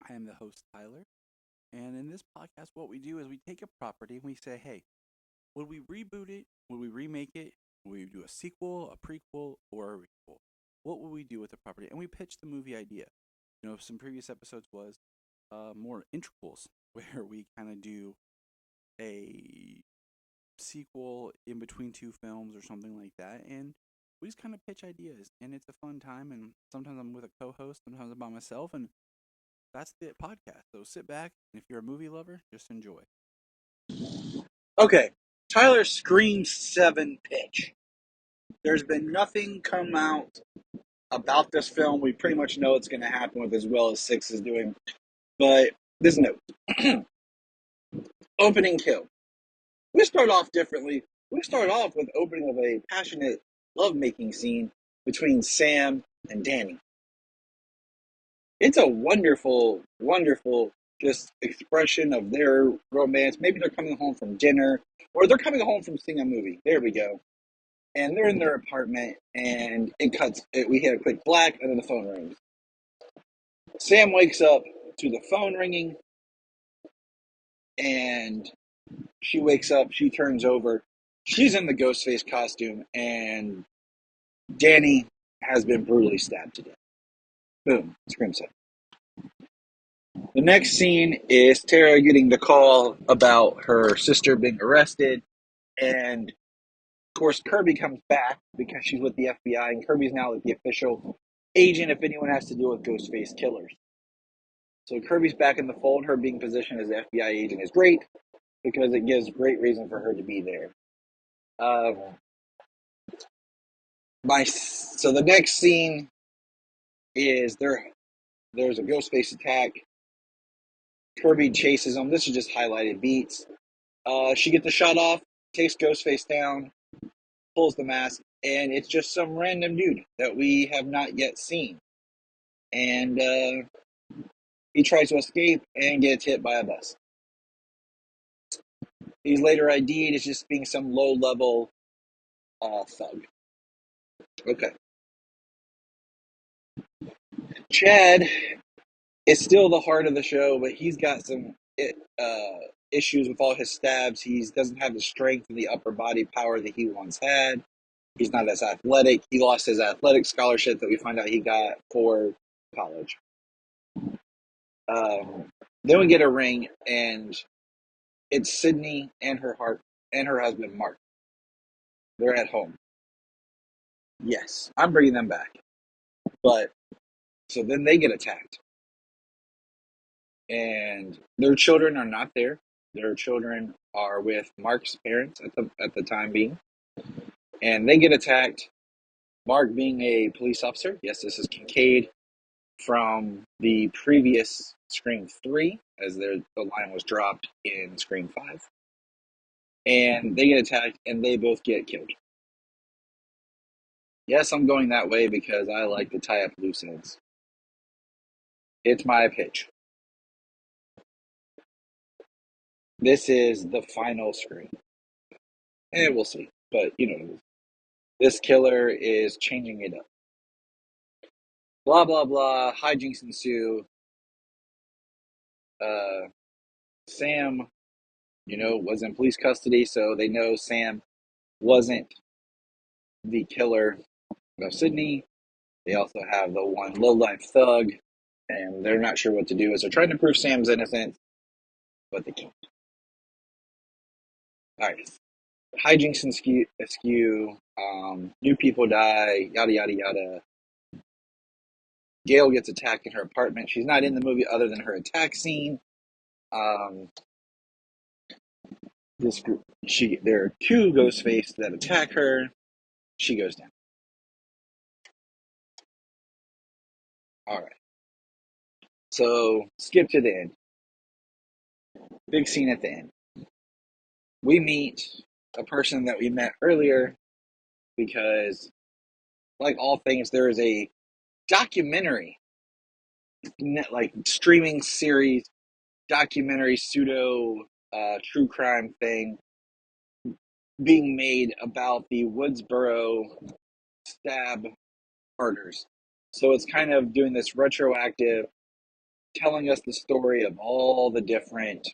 I am the host, Tyler. And in this podcast, what we do is we take a property and we say, hey, would we reboot it? Would we remake it? Would we do a sequel, a prequel, or a requel? What would we do with the property? And we pitch the movie idea. Some previous episodes was more intricals, where we kind of do a sequel in between two films or something like that. And we just kind of pitch ideas. And it's a fun time. And sometimes I'm with a co host, sometimes I'm by myself. And that's the podcast. So sit back, and if you're a movie lover, just enjoy. Okay, Tyler Scream 7 pitch. There's been nothing come out about this film. We pretty much know it's going to happen with as well as 6 is doing. But this note. Opening kill. We start off differently. We start off with opening of a passionate lovemaking scene between Sam and Danny. It's a wonderful, wonderful just expression of their romance. Maybe they're coming home from dinner, or they're coming home from seeing a movie. There we go. And they're in their apartment, and it cuts. We hit a quick black, and then the phone rings. Sam wakes up to the phone ringing, and she wakes up. She turns over. She's in the Ghostface costume, and Danny has been brutally stabbed to death. Boom, Scream 7. The next scene is Tara getting the call about her sister being arrested, and of course Kirby comes back because she's with the FBI, and Kirby's now like the official agent if anyone has to deal with Ghostface killers. So Kirby's back in the fold. Her being positioned as the FBI agent is great because it gives great reason for her to be there. So the next scene is there's a Ghostface attack. Kirby chases him. This is just highlighted beats. She gets the shot off, takes Ghostface down, pulls the mask, and it's just some random dude that we have not yet seen. And he tries to escape and gets hit by a bus. He's later ID'd as just being some low-level thug. Okay. Chad is still the heart of the show, but he's got some issues with all his stabs. He doesn't have the strength and the upper body power that he once had. He's not as athletic. He lost his athletic scholarship that we find out he got for college. Then we get a ring, and it's Sydney and her husband Mark. They're at home. Yes, I'm bringing them back. But so then they get attacked, and their children are not there. Their children are with Mark's parents at the time being, and they get attacked. Mark being a police officer. Yes, this is Kincaid from the previous Scream 3, as the line was dropped in Scream 5. And they get attacked, and they both get killed. Yes, I'm going that way because I like to tie up loose ends. It's my pitch. This is the final Scream. And we'll see. But, this killer is changing it up. Blah, blah, blah. Hijinks ensue. Sam, was in police custody, so they know Sam wasn't the killer of Sydney. They also have the one low-life thug, and they're not sure what to do as they're trying to prove Sam's innocent, but they can't. All right. Hijinks askew. New people die, yada, yada, yada. Gail gets attacked in her apartment. She's not in the movie other than her attack scene. This group, there are two Ghostface that attack her. She goes down. All right. So skip to the end. Big scene at the end. We meet a person that we met earlier because, like all things, there is a documentary, like streaming series, documentary pseudo true crime thing being made about the Woodsboro stab murders. So it's kind of doing this retroactive telling us the story of all the different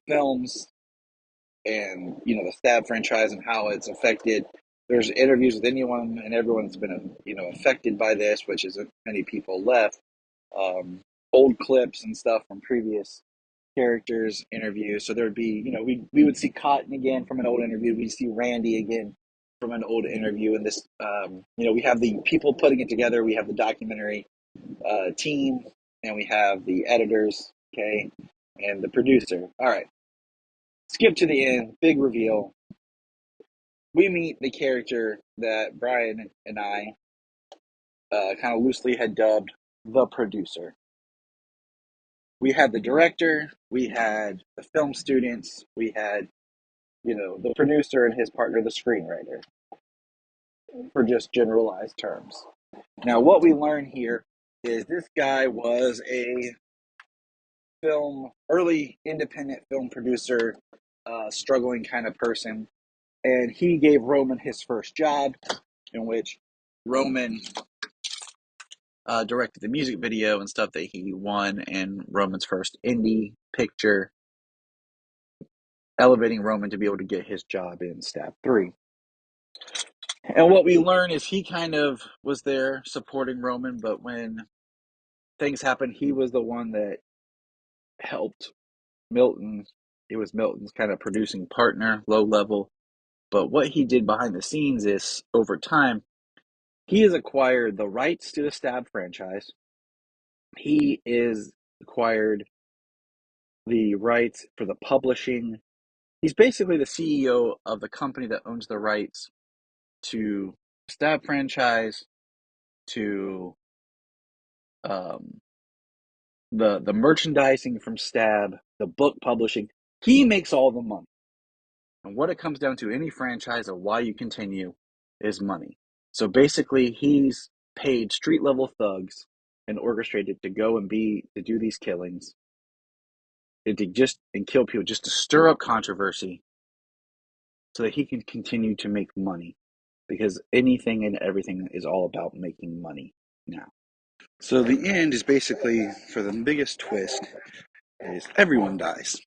films and the Stab franchise and how it's affected. There's interviews with anyone and everyone that's been affected by this, which isn't many people left. Old clips and stuff from previous characters interviews. So there'd be we would see Cotton again from an old interview. We'd see Randy again from an old interview. And this we have the people putting it together. We have the documentary team, and we have the editors, okay, and the producer. All right, skip to the end, big reveal. We meet the character that Brian and I kind of loosely had dubbed the producer. We had the director, we had the film students, we had the producer and his partner, the screenwriter, for just generalized terms. Now, what we learn here is this guy was a early independent film producer, struggling kind of person, and he gave Roman his first job, in which Roman directed the music video and stuff that he won in Roman's first indie picture, elevating Roman to be able to get his job in Stab 3. And what we learn is he kind of was there supporting Roman, but when things happened, he was the one that helped Milton. It was Milton's kind of producing partner, low level. But what he did behind the scenes is, over time, he has acquired the rights to the Stab franchise. He is acquired the rights for the publishing. He's basically the CEO of the company that owns the rights to Stab franchise, to the merchandising from Stab, the book publishing. He makes all the money. And what it comes down to, any franchise of why you continue, is money. So basically, he's paid street level thugs and orchestrated to go and to do these killings, and kill people, just to stir up controversy, so that he can continue to make money, because anything and everything is all about making money now. So the end is basically, for the biggest twist, is everyone dies.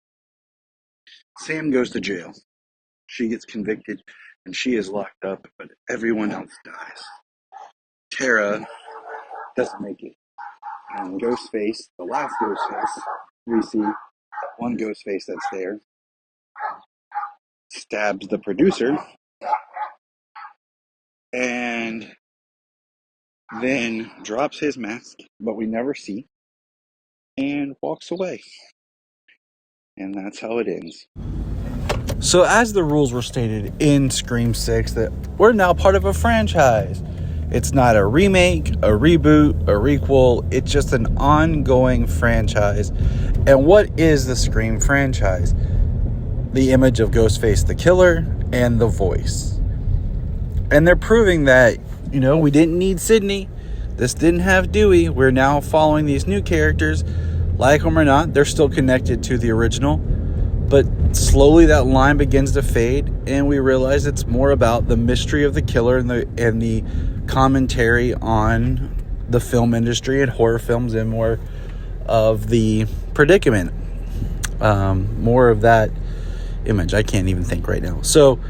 Sam goes to jail. She gets convicted and she is locked up, but everyone else dies. Tara doesn't make it. And Ghostface, the last Ghostface, we see one Ghostface that's there, stabs the producer, and then drops his mask, but we never see, and walks away. And that's how it ends. So as the rules were stated in Scream 6, that we're now part of a franchise. It's not a remake, a reboot, a requel. It's just an ongoing franchise. And what is the Scream franchise? The image of Ghostface the Killer and the voice. And they're proving that, we didn't need Sidney. This didn't have Dewey. We're now following these new characters. Like them or not, they're still connected to the original. But slowly that line begins to fade, and we realize it's more about the mystery of the killer and the commentary on the film industry and horror films, and more of the predicament, more of that image. I can't even think right now. So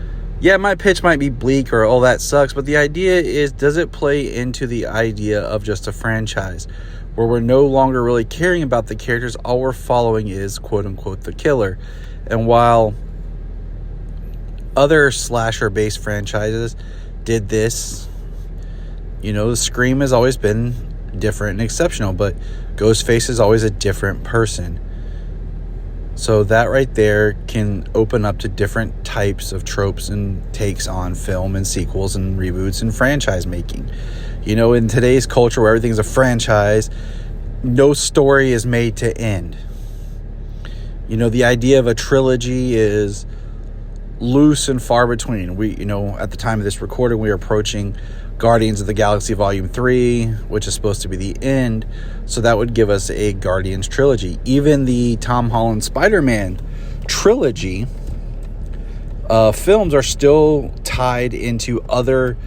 yeah, my pitch might be bleak or all that sucks, but the idea is, does it play into the idea of just a franchise where we're no longer really caring about the characters? All we're following is, quote unquote, the killer. And while other slasher-based franchises did this, Scream has always been different and exceptional, but Ghostface is always a different person. So that right there can open up to different types of tropes and takes on film and sequels and reboots and franchise making. In today's culture where everything's a franchise, no story is made to end. The idea of a trilogy is loose and far between. We, at the time of this recording, we are approaching Guardians of the Galaxy Volume 3, which is supposed to be the end. So that would give us a Guardians trilogy. Even the Tom Holland Spider-Man trilogy films are still tied into other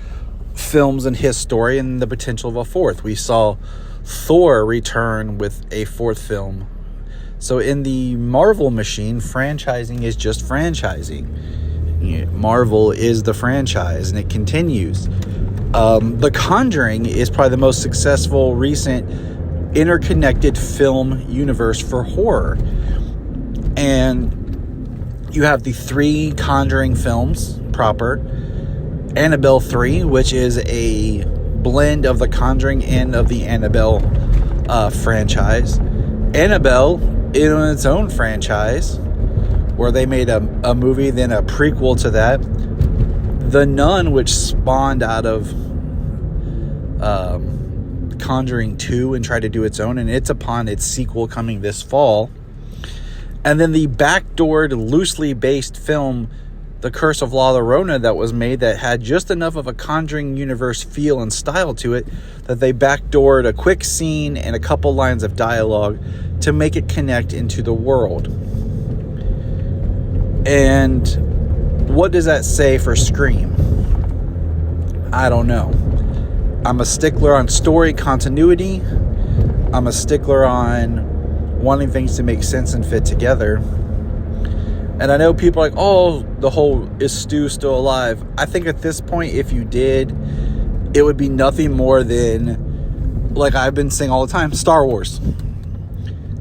films and his story and the potential of a fourth. We saw Thor return with a fourth film. So in the Marvel machine, franchising is just franchising. Marvel is the franchise, and it continues. The Conjuring is probably the most successful recent interconnected film universe for horror. And you have the 3 Conjuring films proper. Annabelle 3, which is a blend of the Conjuring and of the Annabelle franchise. Annabelle in its own franchise, where they made a movie, then a prequel to that. The Nun, which spawned out of Conjuring 2 and tried to do its own, and it's upon its sequel coming this fall. And then the backdoored, loosely based film, The Curse of La Llorona, that was made, that had just enough of a Conjuring universe feel and style to it that they backdoored a quick scene and a couple lines of dialogue to make it connect into the world. And what does that say for Scream? I don't know. I'm a stickler on story continuity. I'm a stickler on wanting things to make sense and fit together. And I know people are like, oh, the whole, is Stu still alive? I think at this point, if you did, it would be nothing more than, like I've been saying all the time, Star Wars.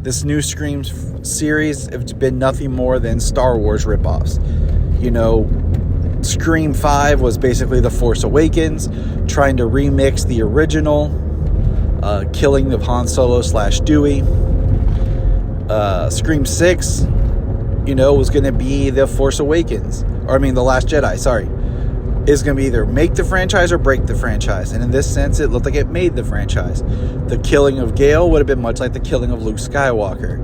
This new Scream series, it's been nothing more than Star Wars ripoffs. You know, Scream 5 was basically The Force Awakens, trying to remix the original, killing of Han Solo / Dewey. Scream 6, you know, was going to be The Force Awakens. Or, The Last Jedi, sorry. Is going to be either make the franchise or break the franchise. And in this sense, it looked like it made the franchise. The killing of Gale would have been much like the killing of Luke Skywalker.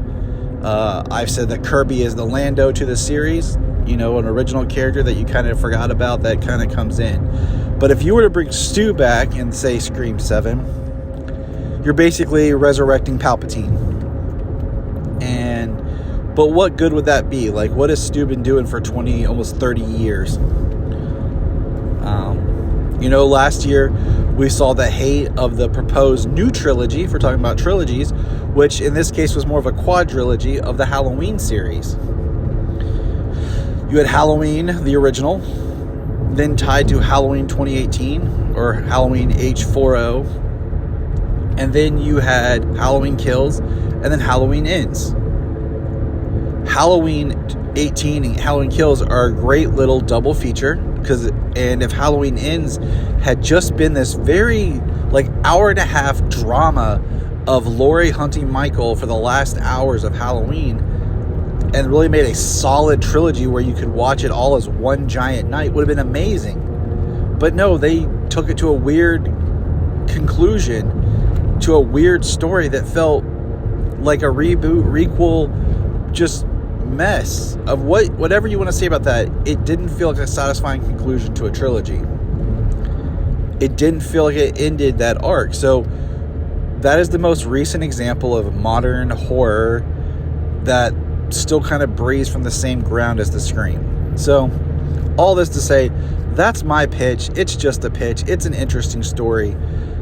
I've said that Kirby is the Lando to the series. You know, an original character that you kind of forgot about that kind of comes in. But if you were to bring Stu back and say Scream 7, you're basically resurrecting Palpatine. But what good would that be? Like, what has Stu been doing for 20, almost 30 years? You know, last year we saw the hate of the proposed new trilogy, if we're talking about trilogies, which in this case was more of a quadrilogy of the Halloween series. You had Halloween, the original, then tied to Halloween 2018, or Halloween H40, and then you had Halloween Kills, and then Halloween Ends. Halloween 18 and Halloween Kills are a great little double feature, and if Halloween Ends had just been this very hour and a half drama of Laurie hunting Michael for the last hours of Halloween, and really made a solid trilogy where you could watch it all as one giant night, would have been amazing. But no, they took it to a weird conclusion, to a weird story that felt like a reboot, requel, just mess of whatever you want to say about that. It didn't feel like a satisfying conclusion to a trilogy. It didn't feel like it ended that arc. So that is the most recent example of modern horror that still kind of breathes from the same ground as the Scream. So all this to say, that's my pitch. It's just a pitch. It's an interesting story.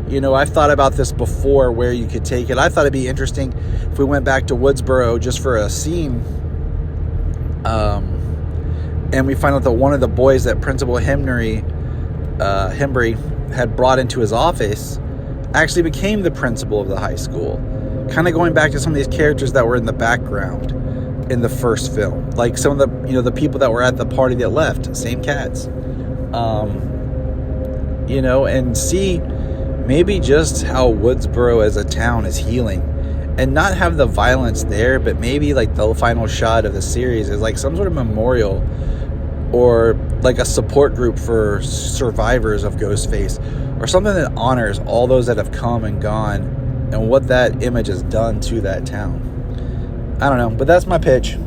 You know, I've thought about this before, where you could take it. I thought it'd be interesting if we went back to Woodsboro just for a scene, and we find out that one of the boys that Principal Hembry had brought into his office actually became the principal of the high school. Kind of going back to some of these characters that were in the background in the first film, like some of the, the people that were at the party that left, same cats. And see maybe just how Woodsboro as a town is healing, and not have the violence there, but maybe the final shot of the series is some sort of memorial or a support group for survivors of Ghostface, or something that honors all those that have come and gone and what that image has done to that town. I don't know, but that's my pitch.